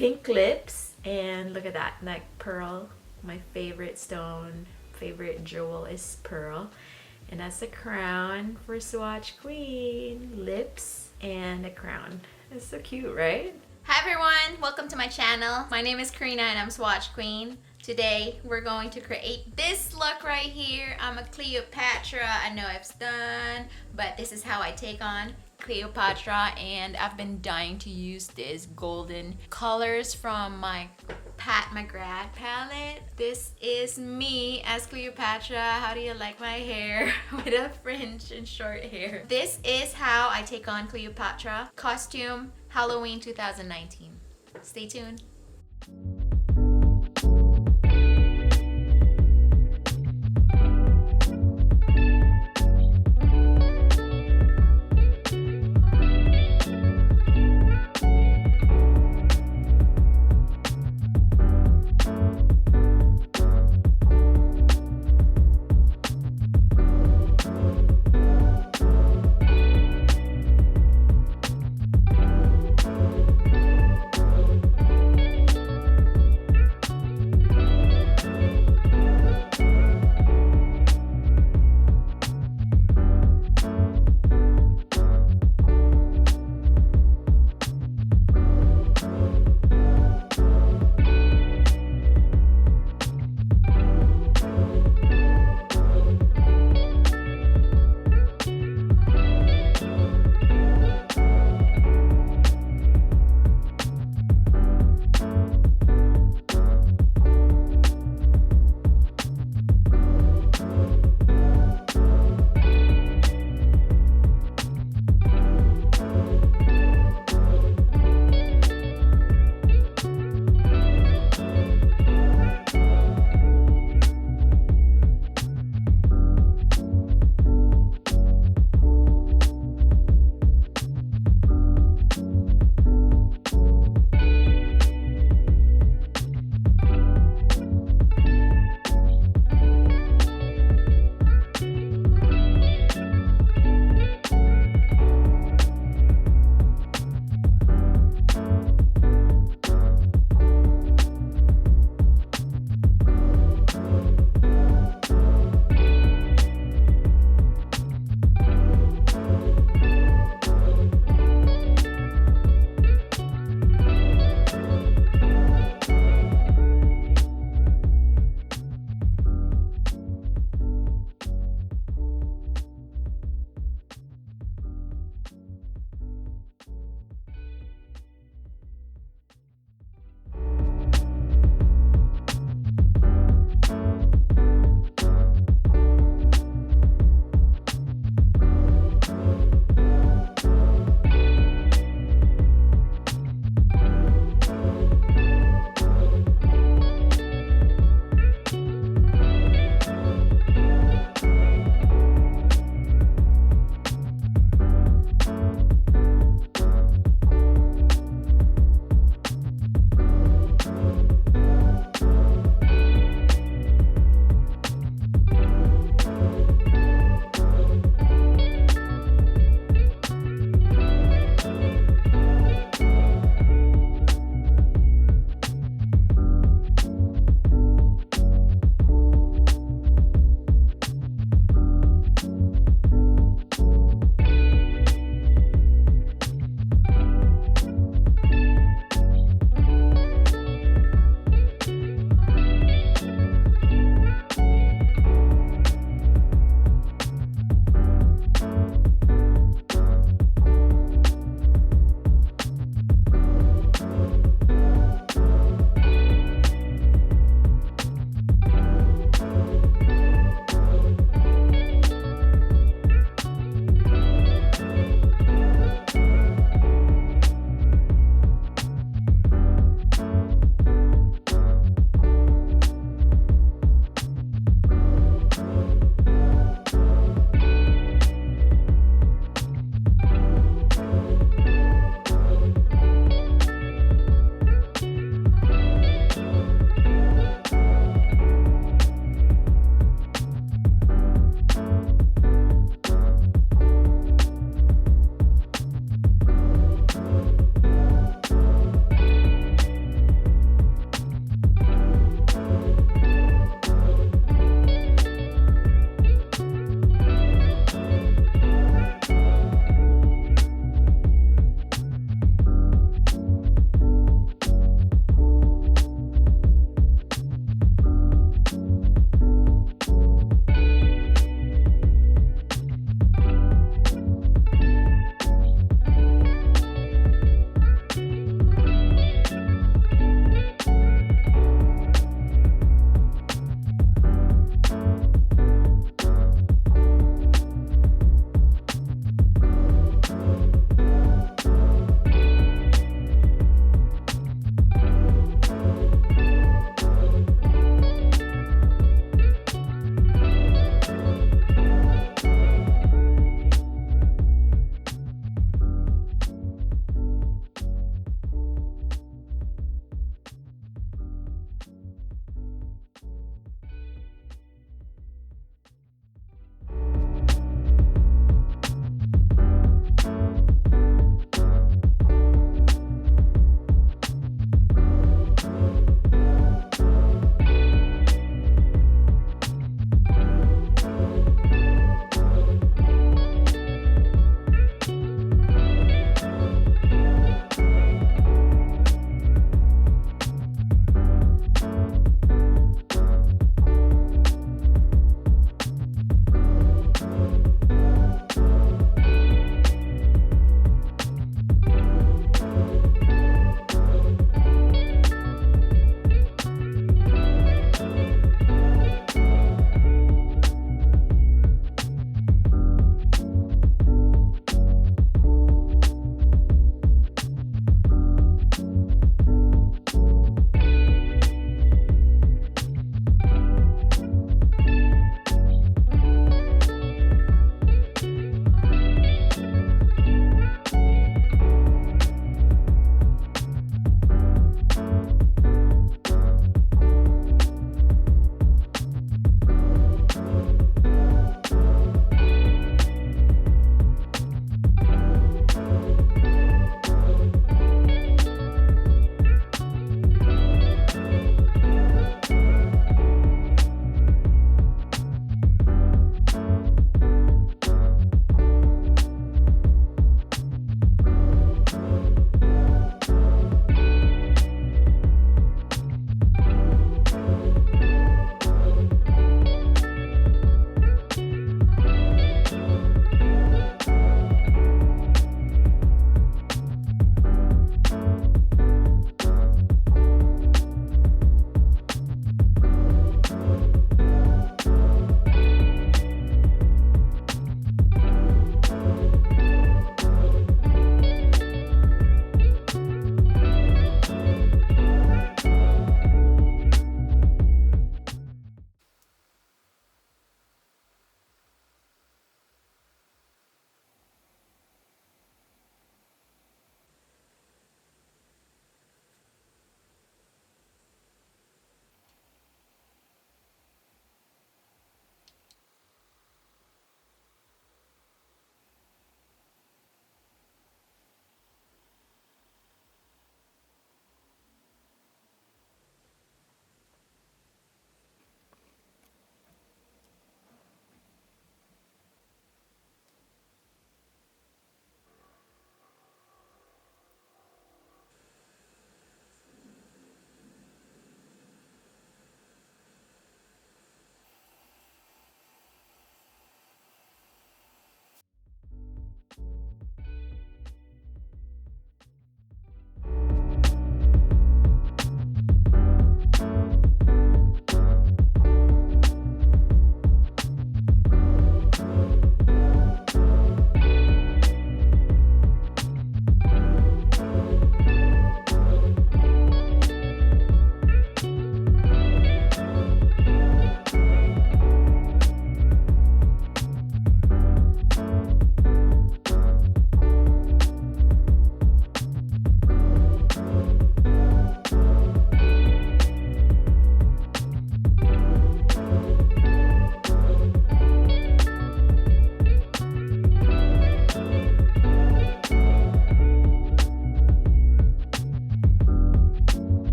pink lips, and look at that, like pearl. My favorite stone, favorite jewel is pearl. And that's the crown for SwatchQueen. Lips and a crown. It's so cute, right? Hi everyone, welcome to my channel. My name is Karina and I'm SwatchQueen. Today we're going to create this look right here. I'm a Cleopatra. I know it's done, but this is how I take on Cleopatra, and I've been dying to use this golden colors from my McGrath palette. This is me as Cleopatra. How do you like my hair with a fringe and short hair? This is how I take on Cleopatra. Costume Halloween 2019. Stay tuned.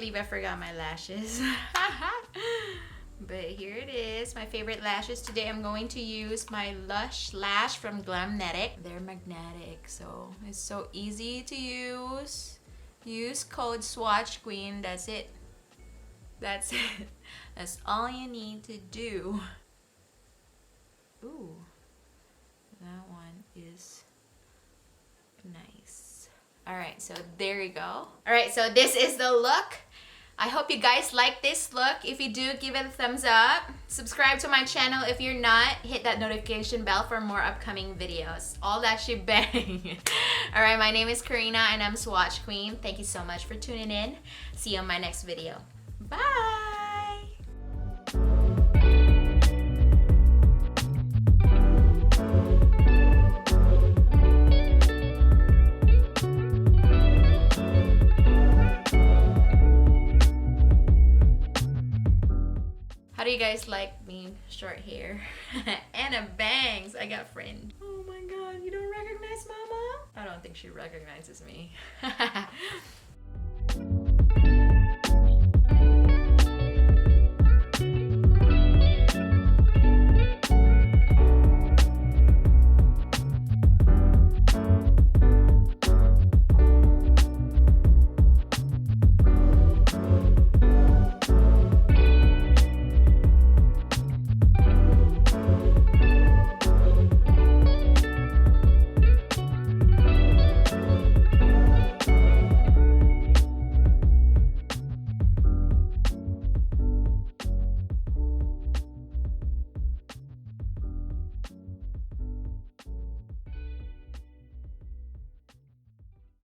believe I forgot my lashes. But here it is, my favorite lashes. Today I'm going to use my Lush Lash from Glamnetic. They're magnetic, so it's so easy to use. Use code SwatchQueen, that's it. That's it. That's all you need to do. Ooh, that one is nice. All right, so there you go. All right, so this is the look. I hope you guys like this look. If you do, give it a thumbs up. Subscribe to my channel if you're not. Hit that notification bell for more upcoming videos. All that shebang. All right, my name is Karina and I'm Swatch Queen. Thank you so much for tuning in. See you on my next video. Bye. How do you guys like me? Short hair and a bangs. I got fringe. Oh my god, you don't recognize Mama? I don't think she recognizes me.